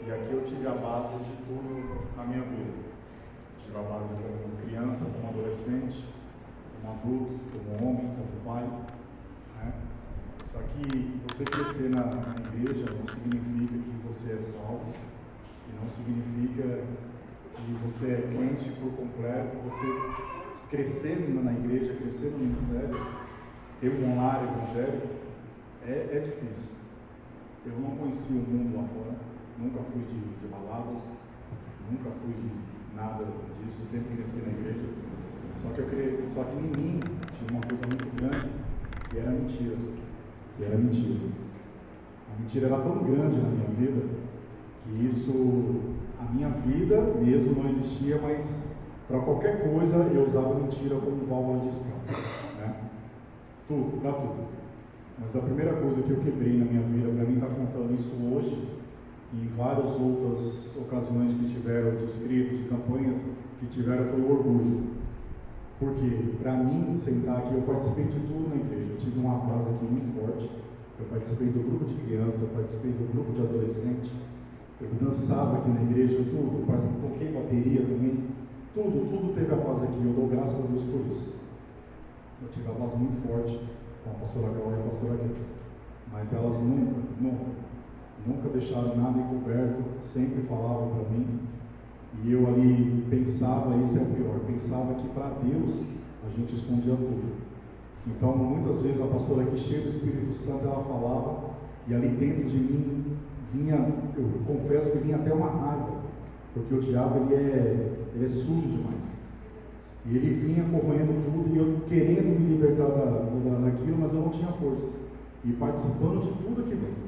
E aqui eu tive a base de tudo na minha vida. Tive a base como criança, como adolescente, como adulto, como homem, como pai. Né? Só que você crescer na igreja não significa que você é salvo, e não significa que você é crente por completo. Você crescer na igreja, crescer no ministério, ter um lar evangélico, é difícil. Eu não conhecia o mundo lá fora, nunca fui de baladas, nunca fui de nada disso, sempre cresci na igreja. Só que em mim tinha uma coisa muito grande, que era mentira. A mentira era tão grande na minha vida, que a minha vida mesmo não existia, mas para qualquer coisa eu usava mentira como válvula de escape, né? Para tudo. Mas a primeira coisa que eu quebrei na minha vida, para mim estar contando isso hoje, e em várias outras ocasiões que tiveram de escrito, de campanhas que tiveram, foi o orgulho. Porque, para mim, sentar aqui, eu participei de tudo na igreja. Eu tive uma base aqui muito forte. Eu participei do grupo de criança, eu participei do grupo de adolescente. Eu dançava aqui na igreja, tudo. Eu toquei bateria também. Tudo teve a base aqui. Eu dou graças a Deus por isso. Eu tive a base muito forte com a pastora Cláudia e a pastora Guilherme. Mas elas nunca deixaram nada encoberto, sempre falavam para mim. E eu ali pensava, isso é o pior, pensava que para Deus a gente escondia tudo. Então, muitas vezes a pastora aqui, cheia do Espírito Santo, ela falava, e ali dentro de mim vinha, eu confesso que vinha até uma raiva, porque o diabo ele é sujo demais. E ele vinha corroendo tudo, e eu querendo me libertar daquilo, mas eu não tinha força. E participando de tudo aqui dentro.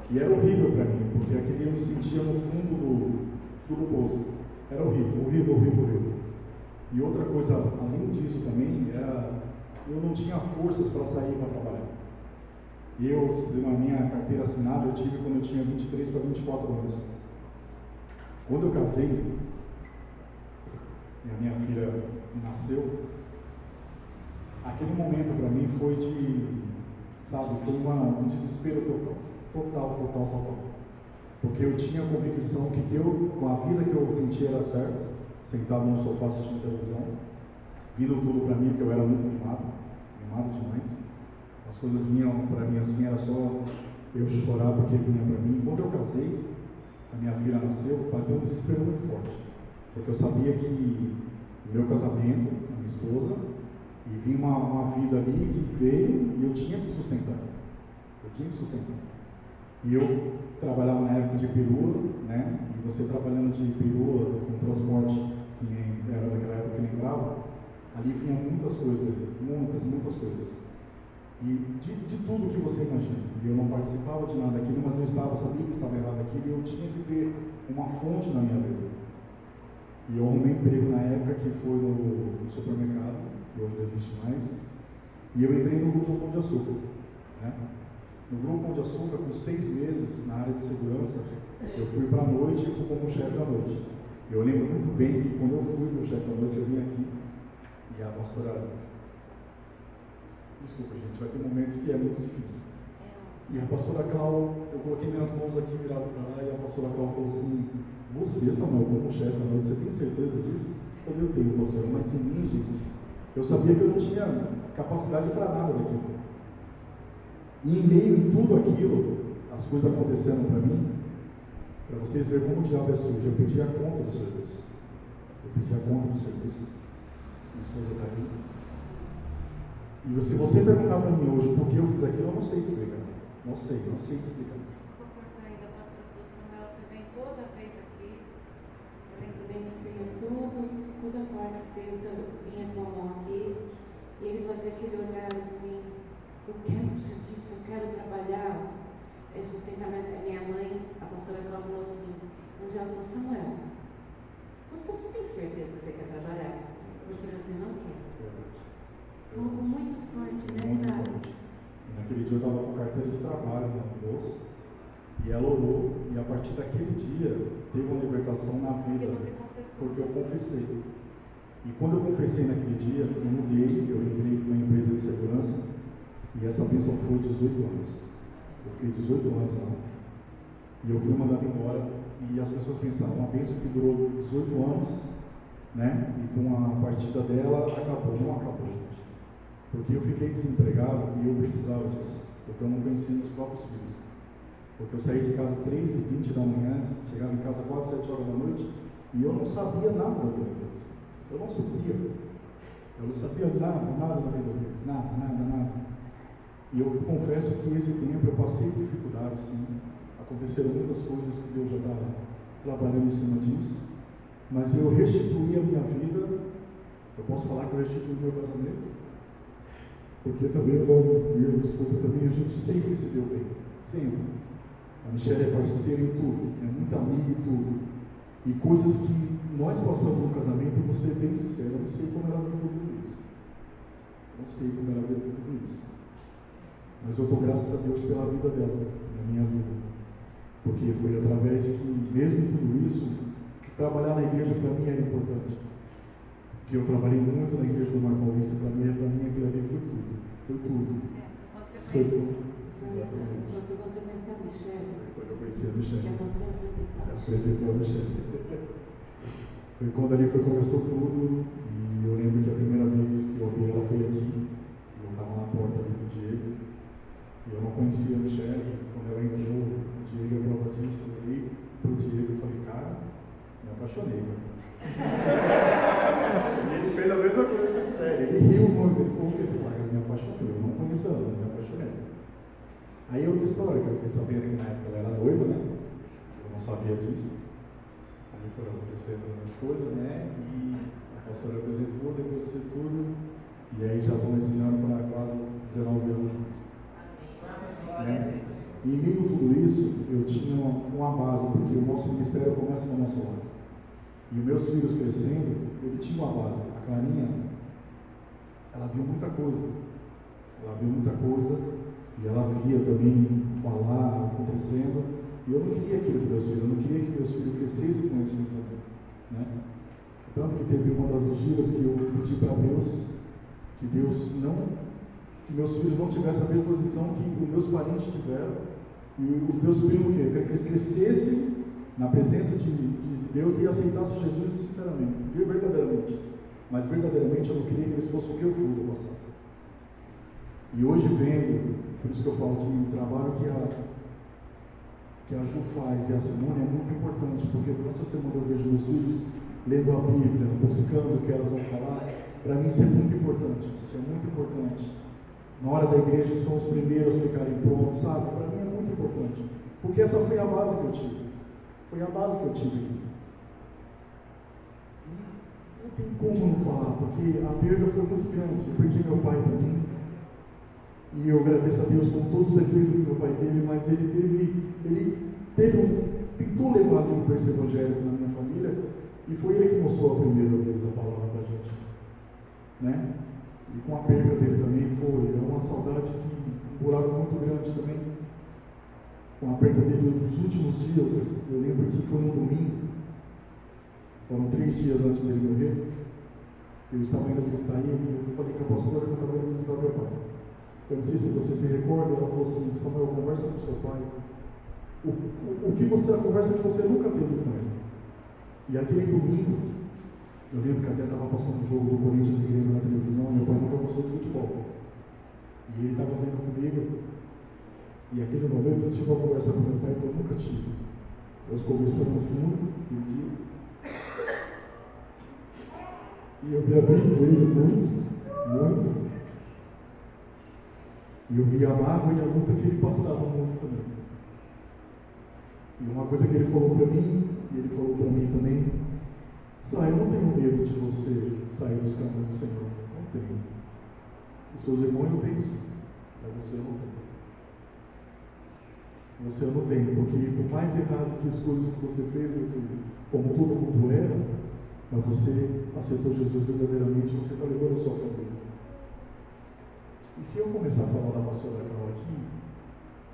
E era horrível para mim, porque aquele eu me sentia no fundo do poço. Era horrível. E outra coisa, além disso também, eu não tinha forças para sair para trabalhar. Na minha carteira assinada, eu tive quando eu tinha 23 para 24 anos. Quando eu casei, e a minha filha nasceu, aquele momento para mim foi foi um desespero total. Porque eu tinha a convicção que com a vida que eu sentia era certo, sentado no sofá assistindo televisão, vindo tudo para mim, porque eu era muito mimado demais. As coisas vinham para mim assim, era só eu chorar porque vinha para mim. Quando eu casei, a minha filha nasceu, bateu um desespero muito forte, porque eu sabia que o meu casamento, a minha esposa, e vinha uma vida ali que veio e eu tinha que sustentar. E eu trabalhava na época de perua, né? E você trabalhando de perua, com transporte, que era daquela época que lembrava, ali vinha muitas coisas. E de tudo que você imagina. E eu não participava de nada daquilo, mas eu sabia que estava errado aquilo, e eu tinha que ter uma fonte na minha vida. E eu arrumei emprego na época que foi no supermercado, que hoje não existe mais, e eu entrei no grupo Pão de Açúcar, né? No grupo Pão de Açúcar, com 6 meses na área de segurança, eu fui para a noite e fui como chefe da noite. Eu lembro muito bem que quando eu fui como chefe da noite, eu vim aqui e a pastora... Desculpa, gente, vai ter momentos que é muito difícil. E a pastora Cláudia, eu coloquei minhas mãos aqui virado para lá, e a pastora Cláudia falou assim: você, Samuel, como chefe da noite, você tem certeza disso? Eu falei: eu tenho, pastora, mas em mim, gente, eu sabia que eu não tinha capacidade para nada daquilo. E em meio a tudo aquilo, as coisas acontecendo para mim, para vocês verem como o diabo é sujo, eu pedi a conta do serviço. Minha esposa está aí. E se você perguntar para mim hoje por que eu fiz aquilo, eu não sei explicar. Não sei explicar. Desculpa cortar ainda, pastor Samuel, você vem toda vez aqui. Eu lembro bem que você ia toda quarta e sexta, vinha com a mão aqui, e ele fazia aquele olhar assim: eu quero um serviço, eu quero trabalhar, sustentar minha mãe. A pastora Cláudia falou assim, um dia ela falou: Samuel, você não tem certeza que você quer trabalhar? Porque você não quer. Foi algo muito forte nessa área. E naquele dia eu estava com carteira de trabalho no bolso, e ela orou, e a partir daquele dia teve uma libertação na vida, porque eu confessei. E quando eu confessei naquele dia, eu mudei, eu entrei numa empresa de segurança, e essa bênção foi 18 anos. Eu fiquei 18 anos lá. E eu fui mandado embora, e as pessoas pensavam, uma bênção que durou 18 anos, né? E com a partida dela, acabou. Não acabou, gente. Porque eu fiquei desempregado e eu precisava disso, porque eu não conhecia meus próprios filhos. Porque eu saí de casa 3h20 da manhã, chegava em casa quase 7 horas da noite, e eu não sabia nada da vida deles. Eu não sabia. Eu não sabia nada da vida deles. Nada. E eu confesso que esse tempo eu passei por dificuldades, sim. Aconteceram muitas coisas que Deus já estava trabalhando em cima disso. Mas eu restituí a minha vida. Eu posso falar que eu restituí o meu casamento? Porque também eu e a minha esposa também, a gente sempre se deu bem. Sempre. A Michelle é parceira em tudo. É muito amiga em tudo. E coisas que nós passamos no casamento, e vou ser bem sincero, eu não sei como ela viu tudo isso. Não sei como ela viu tudo isso. Mas eu dou graças a Deus pela vida dela, na minha vida. Porque foi através que, mesmo em tudo isso, que trabalhar na igreja para mim era importante. Porque eu trabalhei muito na igreja do Mar Paulista, para mim aquilo ali foi tudo. Foi tudo. Foi tudo. Exatamente. Quando você conheceu a Michelle. Quando eu conheci a Michelle. Que você apresentou a Michelle. Foi quando ali começou tudo. E eu lembro que a primeira vez que eu vi ela foi aqui. Eu estava na porta ali com o Diego. E eu não conhecia a Michelle. Quando ela entrou, o Diego, a prova disso, eu olhei para o Diego e falei, cara, me apaixonei, cara. E ele fez a mesma coisa, sério. Ele riu muito, ele falou que esse pai, eu me apaixonei. Eu não conheço ela, mas me apaixonei. Aí é outra história, que eu fiquei sabendo que na época ela era noiva, né? Eu não sabia disso. Aí foram acontecendo as coisas, né? E a pastora apresentou, depois de tudo. E aí já vão esse ano para quase 19 anos juntos. Né? E em meio a tudo isso, eu tinha uma base, porque o nosso ministério começa no nosso lar. E os meus filhos crescendo, ele tinha uma base. A Clarinha, ela viu muita coisa. E ela via também falar, acontecendo. E eu não queria aquilo para meus filhos. Eu não queria que meus filhos crescessem com esse pensamento. Né? Tanto que teve uma das vigílias que eu pedi para Deus, que meus filhos não tivessem a mesma visão que os meus parentes tiveram. E os meus primos, que eles crescessem na presença de Deus e aceitassem Jesus sinceramente, verdadeiramente. Mas verdadeiramente eu não queria que eles fossem o que eu fui no passado. E hoje vendo, por isso que eu falo que o trabalho que a Ju faz e a Simone é muito importante, porque durante a semana eu vejo meus filhos lendo a Bíblia, buscando o que elas vão falar. Para mim isso é muito importante, gente, é muito importante. Na hora da igreja são os primeiros a ficarem prontos, sabe? Para mim é muito importante, porque essa foi a base que eu tive. Foi a base que eu tive aqui. E não tem como não falar, porque a perda foi muito grande. Eu perdi meu pai também. E eu agradeço a Deus com todos os defeitos que meu pai teve, mas ele tentou levar ali um berço evangélico na minha família, e foi ele que mostrou a primeira vez a palavra para a gente. Né? E com a perda dele também é uma saudade que um buraco muito grande também. Com a perda dele nos últimos dias, eu lembro que foi no domingo, foram 3 dias antes dele morrer, eu estava indo visitar ele, e eu falei com a pastora que eu estava indo visitar meu pai. Eu não sei se você se recorda, ela falou assim, Samuel, conversa com seu pai. A conversa que você nunca teve com ele. E aquele domingo, eu lembro que até estava passando o jogo do Corinthians e Grêmio na televisão, meu pai nunca gostou de futebol. E ele estava vendo comigo, e aquele momento eu tive uma conversa com meu pai que eu nunca tive. Nós conversamos muito aquele dia. E eu me abri com ele muito. E eu vi a mágoa e a luta que ele passava muito também. E uma coisa que ele falou para mim, e ele falou para mim também, eu não tenho medo de você sair dos caminhos do Senhor. Não tenho. Os seus irmãos eu tenho sim, mas você não tem. Você não tem, porque por mais errado que as coisas que você fez, meu filho, como todo mundo era, mas você aceitou Jesus verdadeiramente, você está levando a sua família. E se eu começar a falar da pastora Carol aqui,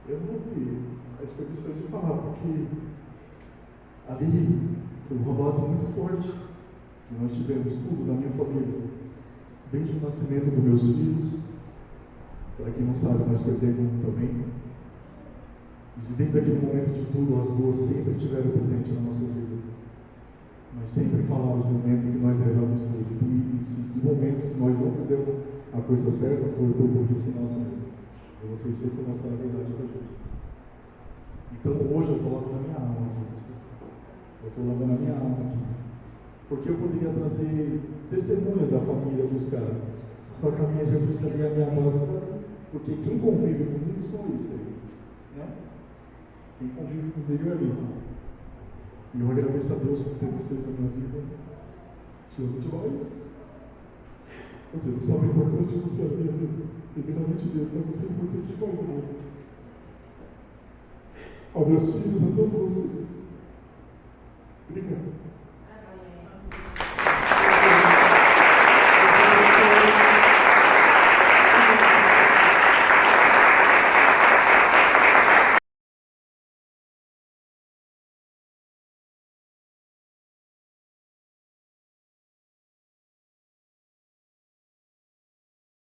eu não vou ter as condições de falar, porque ali foi uma base muito forte que nós tivemos, tudo da minha família, desde o nascimento dos meus filhos. Para quem não sabe, nós perdemos um também. E desde aquele momento de tudo, as duas sempre tiveram presente na nossa vida. Nós sempre falamos os momentos que nós erramos tudo. E se de momentos que nós não fizemos a coisa certa, foi por burrice nossa mesmo. E vocês sempre mostraram a verdade para a gente. Então hoje eu estou lavando a minha alma aqui. Eu estou lavando a minha alma aqui. Porque eu poderia trazer testemunhas da família buscar. Só que a minha Jesus seria a minha base. Porque quem convive comigo são esses. Né? Quem convive comigo é ali. E eu agradeço a Deus por ter vocês na minha vida. Te amo demais. Você não sabe o importante de você na minha vida. Primeiramente Deus, mas você é importante demais na minha vida. Aos meus filhos, a todos vocês.